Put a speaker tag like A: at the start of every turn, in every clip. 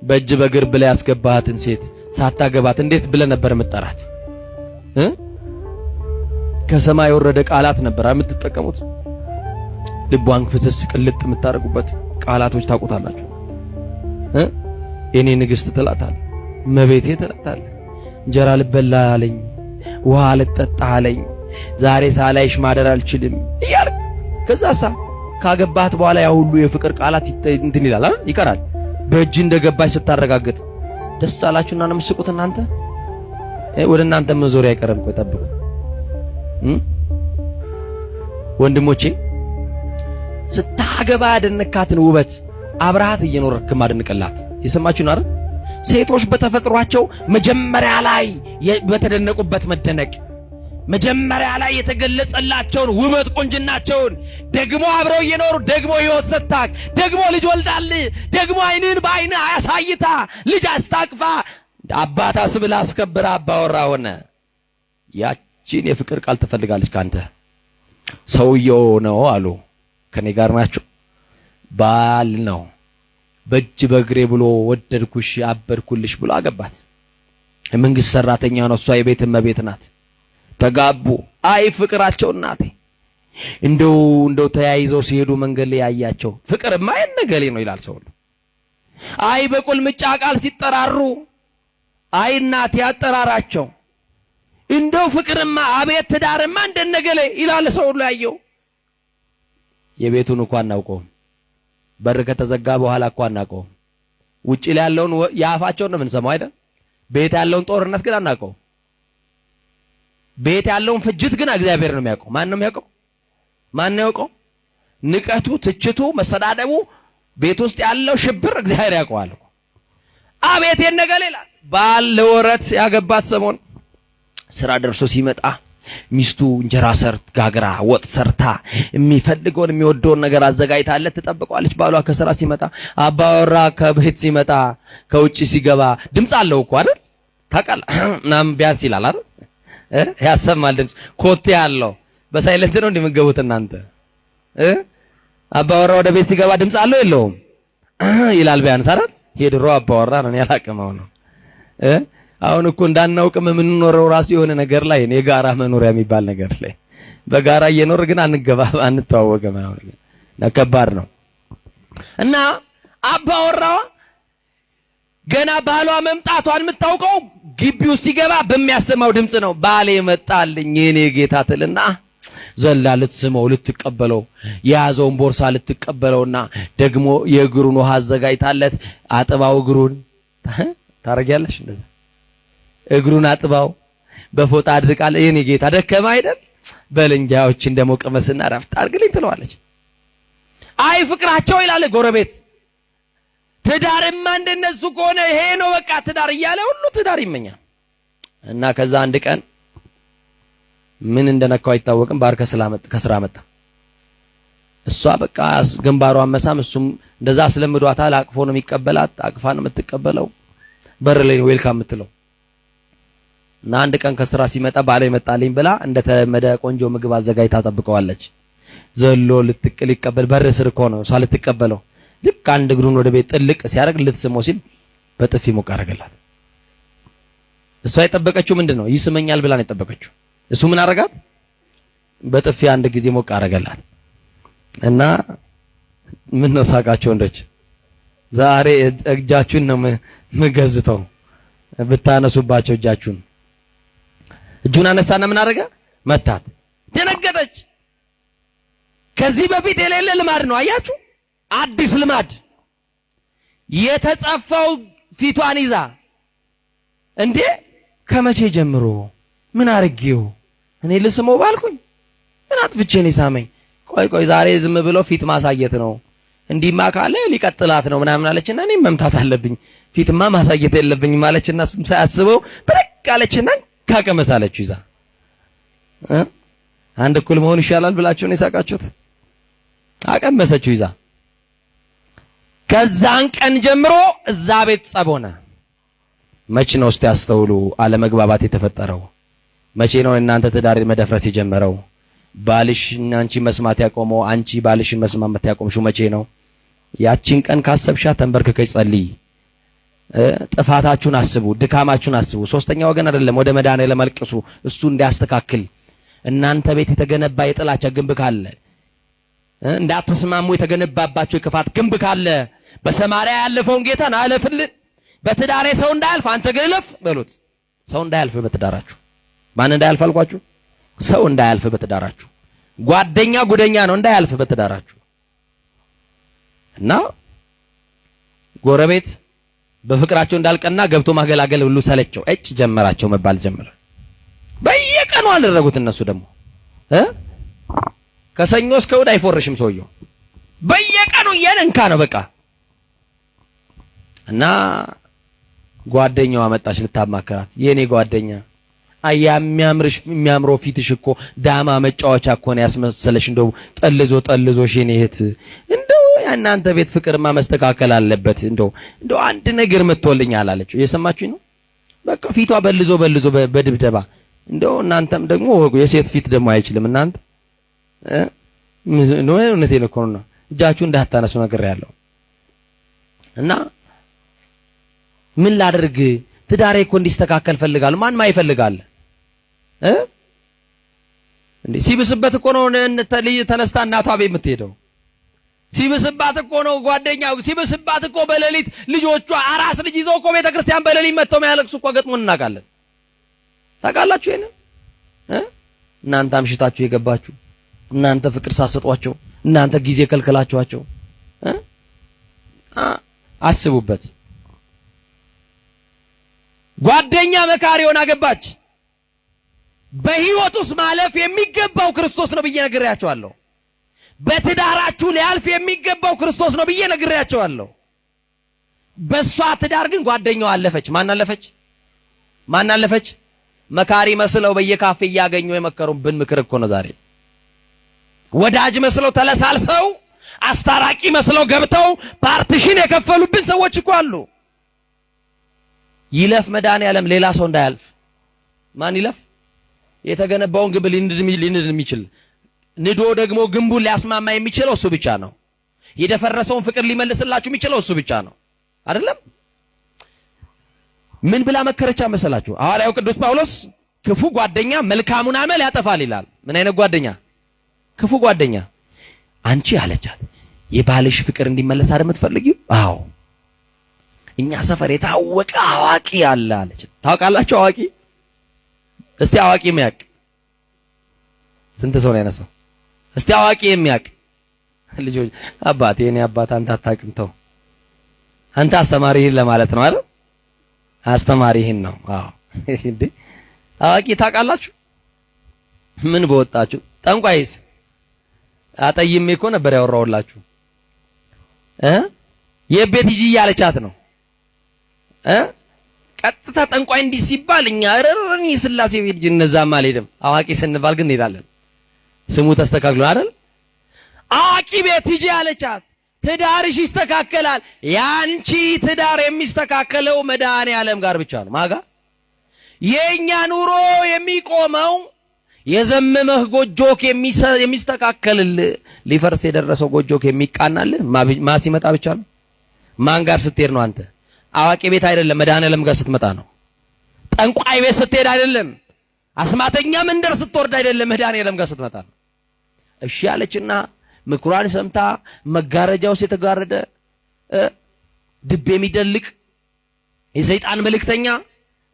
A: በእጅ በግር ብለ ያስገባሃትን ሴት ሳታገባት እንዴት ብለ ነበር መጠራት? ከሰማይ ወረደ ቃላት ነበር የምትጠቀሙት። ልቧን ፍስስ ቅልጥ የምታረጉበት ቃላቶች ታውቁታላችሁ። የኔ ንግስት ትላታል፣ መቤቴ ትላታል። እንጀራ ልበላ አለኝ፣ ውሃ ልጠጣ አለኝ፣ ዛሬ ሳላይሽ ማደር አልችልም እያል ከዛሳ ካገባት በኋላ ያ ሁሉ የፍቅር ቃላት እንትን ይላል አይደል? ይቀራል። በእጅ እንደገባች ስታረጋግጥ ደስ አላችሁና ነው የምትስቁት እናንተ። ወደ እናንተ መዞር አይቀርም። ቆይ ጠብቁ ወንድሞቼ። ስታገባ ያደነካትን ውበት አብረሃት እየኖርክ ማድንቅላት። የሰማችሁ ነው አይደል? ሴቶች በተፈጥሯቸው መጀመሪያ ላይ በተደነቁበት መደነቅ፣ መጀመሪያ ላይ የተገለጸላቸውን ውበት ቁንጅናቸውን ደግሞ አብረው እየኖሩ ደግሞ ህይወት ሰጣክ፣ ደግሞ ልጅ ወልዳል፣ ደግሞ አይንን በአይን አያሳይታ ልጅ አስታቅፋ አባታ ስብላ አስከብራ አባወራ ሆነ። ያቺን የፍቅር ቃል ትፈልጋለች ካንተ። ሰውየው ነው አሉ ከኔ ጋር ናቸው። ባል ነው በእጅ በግሬ ብሎ ወደድኩሽ አበድኩልሽ ብሎ አገባት። የመንግስት ሰራተኛ ነው፣ እሷ የቤት እመቤት ናት። ተጋቡ። አይ ፍቅራቸው እናቴ እንደው ተያይዘው ሲሄዱ መንገድ ላይ ያያቸው ፍቅርማ የነገሌ ነው ይላል ሰው ሁሉ። አይ በቁልምጫ ቃል ሲጠራሩ አይ እናቴ ያጠራራቸው እንደው ፍቅርማ አቤት ትዳርማ እንደነገሌ ይላል ሰው ሁሉ ያየው። የቤቱን እንኳን አናውቀውም። በር ከተዘጋ በኋላ እንኳን አናውቀውም። ውጪ ላይ ያለውን ያፋቸውን ነው የምንሰማው አይደል? ቤት ያለውን ጦርነት ግን አናውቀውም። ቤት ያለውን ፍጅት ግን እግዚአብሔር ነው የሚያውቀው። ማን ነው የሚያውቀው? ማን ነው ያውቀው? ንቀቱ፣ ትችቱ፣ መሰዳደቡ፣ ቤት ውስጥ ያለው ሽብር እግዚአብሔር ያውቀዋል። አቤት የነገሌ ይላል። ባል ለወረት ያገባት ሰሞን ስራ ደርሶ ሲመጣ ሚስቱ እንጀራ ጋግራ ወጥ ሰርታ የሚፈልገውን የሚወደውን ነገር አዘጋጅታለት ትጠብቀዋለች። ባሏ ከስራ ሲመጣ አባወራ ከቤት ሲመጣ ከውጪ ሲገባ ድምጽ አለው እኮ አይደል? ታውቃለህ ምናምን ቢያንስ ይላል አይደል? ያሰማል ድምጽ ኮቴ አለው። በሳይለንት ነው እንደምትገቡት እናንተ። አባወራ ወደ ቤት ሲገባ ድምጽ አለው የለውም ይላል ቢያንስ አይደል? የድሮ አባወራ ነው ያላቀመው ነው። አሁን እኮ እንዳናውቅም የምንኖረው ራሱ የሆነ ነገር ላይ ነው፣ የጋራ መኖሪያ የሚባል ነገር ላይ በጋራ እየኖር ግን አንተዋወቅም። አሁን ከባድ ነው። እና አባወራዋ ገና ባሏ መምጣቷን የምታውቀው ግቢው ሲገባ በሚያሰማው ድምጽ ነው። ባሌ መጣልኝ የኔ ጌታ ትልና ዘላ ልትስመው ልትቀበለው የያዘውን ቦርሳ ልትቀበለውና ደግሞ የእግሩን ውሃ አዘጋጅታለት አጥባው እግሩን ታረጋለሽ እንደዛ እግሩን አጥባው በፎጣ አድርቃለ። የኔ ጌታ ደከማ አይደል? በልንጃዎችን ደሞ ቀመስና ረፍት አርግልኝ ትለዋለች። አይ ፍቅራቸው ይላል ጎረቤት። ትዳርማ እንደነሱ ከሆነ ይሄ ነው በቃ ትዳር እያለ ሁሉ ትዳር ይመኛል። እና ከዛ አንድ ቀን ምን እንደነካው አይታወቅም፣ ባር ከስራ መጣ። እሷ በቃ ግንባሯን መሳም፣ እሱም እንደዛ ስለምዷታል። አቅፎ ነው የሚቀበላት፣ አቅፋ ነው የምትቀበለው። በር ላይ ነው ዌልካም የምትለው። እና አንድ ቀን ከስራ ሲመጣ ባለ ይመጣልኝ ብላ እንደተመደ ቆንጆ ምግብ አዘጋጅታ ተጠብቀዋለች። ዘሎ ሊቀበል በር ስር እኮ ነው እሷ ልትቀበለው። ልክ አንድ እግሩን ወደ ቤት ጥልቅ ሲያደርግ ልትስመው ሲል በጥፊ ሞቅ አደረገላት። እሷ የጠበቀችው ምንድነው? ይስመኛል ብላ ነው የጠበቀችው። እሱ ምን አረጋት? በጥፊ አንድ ጊዜ ሞቅ አደረገላት። እና ምን ነው ሳቃቸው እንደች ዛሬ እጃችሁን ነው ምገዝተው ብታነሱባቸው እጃችሁን። እጁን አነሳና ምን አረጋ? መታት። ደነገጠች። ከዚህ በፊት የሌለ ልማድ ነው። አያችሁ? አዲስ ልማድ። የተጻፈው ፊቷን ይዛ እንዴ ከመቼ ጀምሮ ምን አርጌው እኔ ልስመው ባልኩኝ ምን አጥፍቼ ነው ሳመኝ? ቆይ ዛሬ ዝም ብሎ ፊት ማሳየት ነው እንዲማ ካለ ሊቀጥላት ነው ምናምን አለችና እኔ መምታት አለብኝ ፊትማ ማሳየት የለብኝ ማለችና እሱም ሳያስበው በረክ አለችና ካቀመሳለች ይዛ አንድ እኩል መሆን ይሻላል ብላችሁ ነው የሳቃችሁት? አቀመሰችው ይዛ። ከዛን ቀን ጀምሮ እዛ ቤት ጸብ ሆነ። መቼ ነው እስቲ ያስተውሉ አለመግባባት የተፈጠረው? መቼ ነው እናንተ ትዳር መደፍረስ የጀመረው? ባልሽ አንቺ መስማት ያቆመው? አንቺ ባልሽን መስማት ያቆምሽው መቼ ነው? ያቺን ቀን ካሰብሻ ተንበርክከሽ ጸልይ። ጥፋታችሁን አስቡ፣ ድካማችሁን አስቡ። ሶስተኛ ወገን አይደለም ወደ መድኃኔዓለም አልቅሱ፣ እሱ እንዲያስተካክል። እናንተ ቤት የተገነባ የጥላቻ ግንብ ካለ፣ እንዳትስማሙ የተገነባባችሁ የክፋት ግንብ ካለ በሰማርያ ያለፈውን ጌታ አለፍልን። በትዳሬ ሰው እንዳያልፍ አንተ ግን እለፍ በሉት። ሰው እንዳያልፍ በትዳራችሁ። ማን እንዳያልፍ አልኳችሁ? ሰው እንዳያልፍ በትዳራችሁ። ጓደኛ ጉደኛ ነው እንዳያልፍ በትዳራችሁ። እና ጎረቤት በፍቅራቸው እንዳልቀና ገብቶ ማገላገል ሁሉ ሰለቸው፣ እጭ ጀመራቸው መባል ጀመረ። በየቀኑ አደረጉት። እነሱ ደግሞ ከሰኞ እስከ እሑድ አይፎርሽም ሰውየው፣ በየቀኑ የነንካ ነው በቃ። እና ጓደኛዋ መጣች ልታማከራት። የኔ ጓደኛ የሚያምረው ፊትሽ እኮ ዳማ መጫወቻ እኮ ነው ያስመሰለሽ፣ እንደው ጠልዞሽ የኔ እህት፣ እንደው እናንተ ቤት ፍቅርማ መስተካከል አለበት፣ እንደው አንድ ነገር መጥቶልኛል አለችው። እየሰማችሁኝ ነው? በቃ ፊቷ በልዞ በድብደባ እንደው እናንተም ደግሞ የሴት ፊት ደግሞ አይችልም እናንተ እውነቴን እኮ ነው። እጃችሁ እንዳታነሱ ነገር ያለው እና ምን ላድርግ? ትዳሬ እኮ እንዲስተካከል ፈልጋለሁ። ማን ማይፈልጋል እንዴ? ሲብስበት እኮ ነው ተነስታ እናቷ ቤት የምትሄደው። ሲብስባት እኮ ነው ጓደኛው፣ ሲብስባት እኮ በሌሊት ልጆቿ አራስ ልጅ ይዘው እኮ ቤተክርስቲያን በሌሊት መጥተው የሚያለቅሱ እኮ ገጥሞን እናውቃለን። ታውቃላችሁ ይሄን? እናንተ አምሽታችሁ የገባችሁ፣ እናንተ ፍቅር ሳሰጧቸው፣ እናንተ ጊዜ ከልከላችኋቸው፣ አስቡበት። ጓደኛ መካሪውን አገባች። በህይወት ውስጥ ማለፍ የሚገባው ክርስቶስ ነው ብዬ ነግሬያቸዋለሁ። በትዳራችሁ ሊያልፍ የሚገባው ክርስቶስ ነው ብዬ ነግሬያቸዋለሁ። በሷ ትዳር ግን ጓደኛዋ አለፈች። ማን አለፈች? መካሪ መስለው በየካፌ እያገኙ የመከሩብን ምክር እኮ ነው ዛሬ። ወዳጅ መስለው ተለሳልሰው፣ አስታራቂ መስለው ገብተው ፓርቲሽን የከፈሉብን ሰዎች እኮ አሉ። ይለፍ መድኃኔዓለም ሌላ ሰው እንዳያልፍ። ማን ይለፍ? የተገነባውን ግንብ ሊንድ የሚችል ንዶ ደግሞ ግንቡን ሊያስማማ የሚችለው እሱ ብቻ ነው። የደፈረሰውን ፍቅር ሊመልስላችሁ የሚችለው እሱ ብቻ ነው። አይደለም? ምን ብላ መከረቻ መሰላችሁ? ሐዋርያው ቅዱስ ጳውሎስ ክፉ ጓደኛ መልካሙን አመል ያጠፋል ይላል። ምን አይነት ጓደኛ? ክፉ ጓደኛ። አንቺ አለቻት የባልሽ ፍቅር እንዲመለስ አይደል የምትፈልጊው? አዎ። እኛ ሰፈር የታወቀ አዋቂ አለ አለች። ታውቃላችሁ አዋቂ? እስቲ አዋቂ የሚያውቅ ስንት ሰው ነው ያነሳው? እስቲ አዋቂ የሚያውቅ ልጆች። አባቴ እኔ አባት አንተ አታውቅም፣ ተው አንተ አስተማሪህን ለማለት ነው አይደል? አስተማሪህን ነው። አዎ እንዴ አዋቂ ታውቃላችሁ? ምን በወጣችሁ። ጠንቋይስ አጠይሜ እኮ ነበር ያወራውላችሁ። የቤት ሂጂ እያለቻት ነው። ቀጥታ ጠንቋይ እንዲህ ሲባል እኛ ረረኒ ስላሴ ቤት እነዛማ አልሄድም። አዋቂ ስንባል ግን እንሄዳለን። ስሙ ተስተካክሎ አይደል? አዋቂ ቤት ሂጂ አለቻት። ትዳርሽ ይስተካከላል። ያንቺ ትዳር የሚስተካከለው መድኃኔዓለም ጋር ብቻ ነው። ማጋ የኛ ኑሮ የሚቆመው የዘመመህ ጎጆክ የሚስተካከልልህ፣ ሊፈርስ የደረሰው ጎጆክ የሚቃናልህ ማ ሲመጣ ብቻ ነው። ማን ጋር ስትሄድ ነው አንተ? አዋቂ ቤት አይደለም፣ መድኃኔዓለም ጋር ስትመጣ ነው። ጠንቋይ ቤት ስትሄድ አይደለም፣ አስማተኛ መንደር ስትወርድ አይደለም፣ መድኃኔዓለም ጋር ስትመጣ ነው። እሺ አለችና ምክሯን ሰምታ መጋረጃው ውስጥ የተጋረደ ድብ የሚደልቅ የሰይጣን መልእክተኛ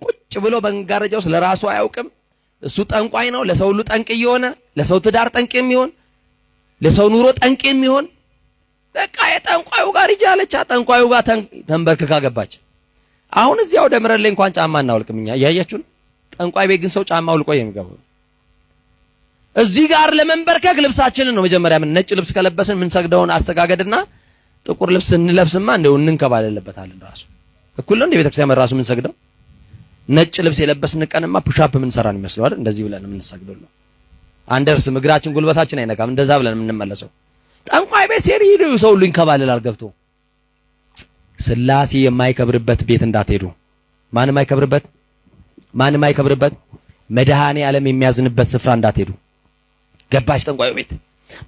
A: ቁጭ ብሎ በመጋረጃው ውስጥ ለራሱ አያውቅም። እሱ ጠንቋይ ነው። ለሰው ሁሉ ጠንቅ እየሆነ ለሰው ትዳር ጠንቅ የሚሆን ለሰው ኑሮ ጠንቅ የሚሆን በቃ የጠንቋዩ ጋር ይጃለች። ጠንቋዩ ጋር ተንበርክካ ገባች። አሁን እዚያው ደምረ ላይ እንኳን ጫማ እናውልቅም እኛ እያያችሁ ነው። ጠንቋይ ቤት ግን ሰው ጫማ አውልቆ የሚገባው እዚህ ጋር ለመንበርከክ ልብሳችንን ነው መጀመሪያ። ምን ነጭ ልብስ ከለበስን ምን ሰግደውን አስተጋገድና ጥቁር ልብስ እንለብስማ እንደው እንንከባለለበታለን። ራሱ እኩል ነው እንደ ቤተክርስቲያን ራሱ ምን ሰግደው ነጭ ልብስ የለበስን ቀንማ ፑሻፕ ምን ሰራን ይመስለው አይደል? እንደዚህ ብለን ምን ሰግደው ነው አንደርስም፣ እግራችን ጉልበታችን አይነካም። እንደዛ ብለን የምንመለሰው ጠንቋይ ቤት ሲሄድ ሰው ሁሉ ይንከባለላል ገብቶ። ስላሴ የማይከብርበት ቤት እንዳትሄዱ። ማንም አይከብርበት መድኃኔዓለም የሚያዝንበት ስፍራ እንዳትሄዱ። ገባች ጠንቋዩ ቤት።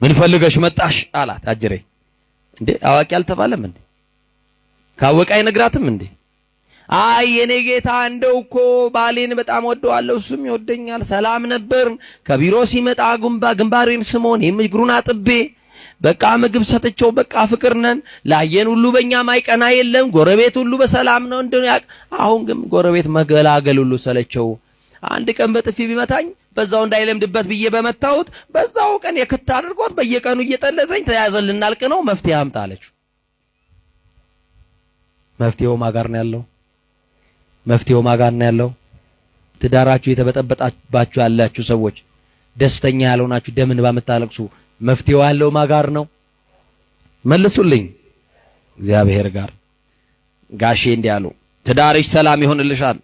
A: ምን ፈልገሽ መጣሽ አላት። አጅሬ እንዴ አዋቂ አልተባለም እንዴ? ካወቀ አይነግራትም እንዴ? አይ የኔ ጌታ እንደው እኮ ባሌን በጣም ወደዋለሁ፣ እሱም ይወደኛል፣ ሰላም ነበር። ከቢሮ ሲመጣ ግንባሬን ስሞን እግሩን አጥቤ በቃ ምግብ ሰጥቼው በቃ ፍቅር ነን። ላየን ሁሉ በእኛ ማይቀና የለም። ጎረቤት ሁሉ በሰላም ነው እንደው አሁን ግን ጎረቤት መገላገል ሁሉ ሰለቸው። አንድ ቀን በጥፊ ቢመታኝ በዛው እንዳይለምድበት ብዬ በመታሁት በዛው ቀን የክት አድርጎት በየቀኑ እየጠለዘኝ ተያዘን ልናልቅ ነው። መፍትሄ አምጣ አለችው። መፍትሄው ማጋር ነው ያለው። መፍትሄው ማጋር ነው ያለው። ትዳራችሁ የተበጠበጣባችሁ ያላችሁ ሰዎች፣ ደስተኛ ያልሆናችሁ ደምን ባመታለቅሱ መፍትሄው ያለው ማጋር ነው። መልሱልኝ። እግዚአብሔር ጋር። ጋሼ እንዲያሉ ትዳርሽ ሰላም ይሆንልሻል።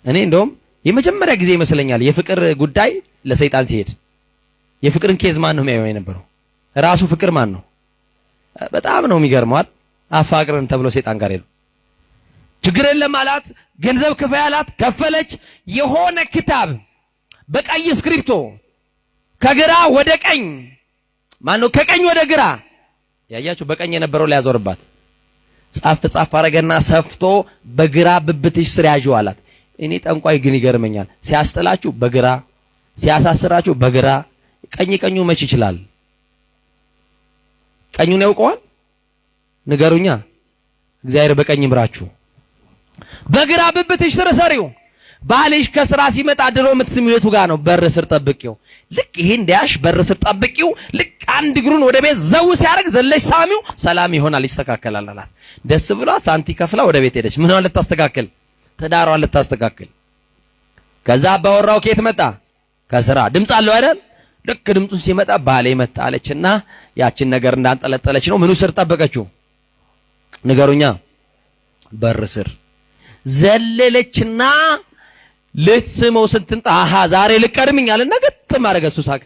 A: እኔ እንደውም የመጀመሪያ ጊዜ ይመስለኛል የፍቅር ጉዳይ ለሰይጣን ሲሄድ የፍቅርን ኬዝ ማን ነው የሚያየው የነበረው? ራሱ ፍቅር ማን ነው? በጣም ነው የሚገርመው። አፋቅረን ተብሎ ሰይጣን ጋር ሄዱ። ችግር የለም አላት። ገንዘብ ክፈይ አላት። ከፈለች። የሆነ ክታብ በቀይ ስክሪፕቶ ከግራ ወደ ቀኝ ማነው ከቀኝ ወደ ግራ ያያችሁ፣ በቀኝ የነበረው ላይ ያዞርባት ጻፍ ጻፍ አረገና ሰፍቶ በግራ ብብትሽ ስር ያዥው አላት። እኔ ጠንቋይ ግን ይገርመኛል። ሲያስጥላችሁ በግራ ሲያሳስራችሁ በግራ ቀኙ መች ይችላል? ቀኙን ያውቀዋል? ንገሩኛ። እግዚአብሔር በቀኝ ይምራችሁ። በግራ ብብትሽ ስር ሰሪው። ባልሽ ከስራ ሲመጣ ድሮ የምትስሚው የቱ ጋር ነው? በር ስር ጠብቂው። ልክ ይሄ እንዲያሽ በር ስር ጠብቂው። ልክ አንድ እግሩን ወደ ቤት ዘው ሲያደርግ ዘለሽ ሳሚው፣ ሰላም ይሆናል፣ ይስተካከላል አላት። ደስ ብሏት ሳንቲ ከፍላ ወደ ቤት ሄደች። ምን ማለት ታስተካክል? ትዳሯን ልታስተካክል። ከዛ አባወራው ከየት መጣ? ከስራ። ድምፅ አለው አይደል? ልክ ድምፁን ሲመጣ ባሌ መጣ አለችና ያችን ነገር እንዳንጠለጠለች ነው ምኑ ስር ጠበቀችው? ንገሩኛ። በር ስር ዘለለችና ልትስመው ስትንጣ አሃ ዛሬ ልቀድምኛልና ገጥም አደረገ። እሱ ሳቀ።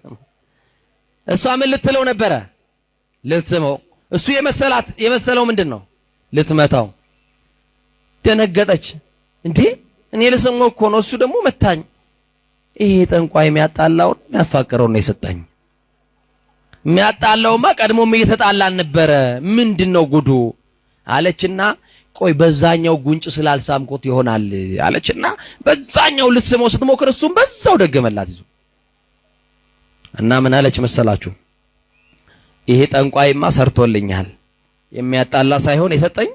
A: እሷ ምን ልትለው ነበረ? ልትስመው። እሱ የመሰለው ምንድን ነው? ልትመታው። ደነገጠች። እንዴ እኔ ልስመው እኮ ነው፣ እሱ ደግሞ መታኝ። ይሄ ጠንቋይ የሚያጣላውን የሚያፋቅረው ነው የሰጠኝ። የሚያጣላውማ ቀድሞም እየተጣላን ነበረ። ምንድነው ጉዱ አለችና ቆይ በዛኛው ጉንጭ ስላልሳምኩት ይሆናል አለችና በዛኛው ልትስመው ስትሞክር እሱም በዛው ደገመላት ይዞ እና ምን አለች መሰላችሁ? ይሄ ጠንቋይማ ሰርቶልኛል። የሚያጣላ ሳይሆን የሰጠኝ፣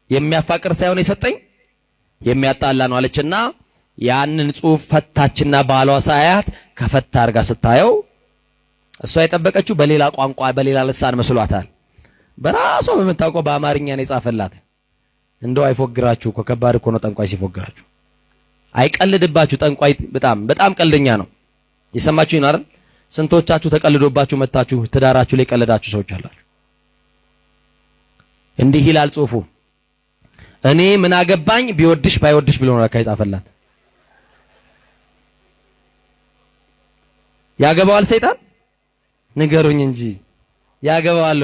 A: የሚያፋቅር ሳይሆን የሰጠኝ የሚያጣላ ነው አለችና ያንን ጽሑፍ ፈታችና ባሏ ሳያት ከፈታ አርጋ ስታየው እሷ የጠበቀችው በሌላ ቋንቋ በሌላ ልሳን መስሏታል። በራሷ በምታውቀው በአማርኛ ነው የጻፈላት። እንደው አይፎግራችሁ እኮ ከባድ እኮ ነው ጠንቋይ ሲፎግራችሁ። አይቀልድባችሁ። ጠንቋይ በጣም ቀልደኛ ነው። የሰማችሁ ይናር። ስንቶቻችሁ ተቀልዶባችሁ መታችሁ ትዳራችሁ ላይ ቀለዳችሁ ሰዎች አላችሁ። እንዲህ ይላል ጽሑፉ። እኔ ምን አገባኝ ቢወድሽ ባይወድሽ ብሎ ነው የጻፈላት። ያገባዋል ሰይጣን? ንገሩኝ እንጂ ያገባዋል።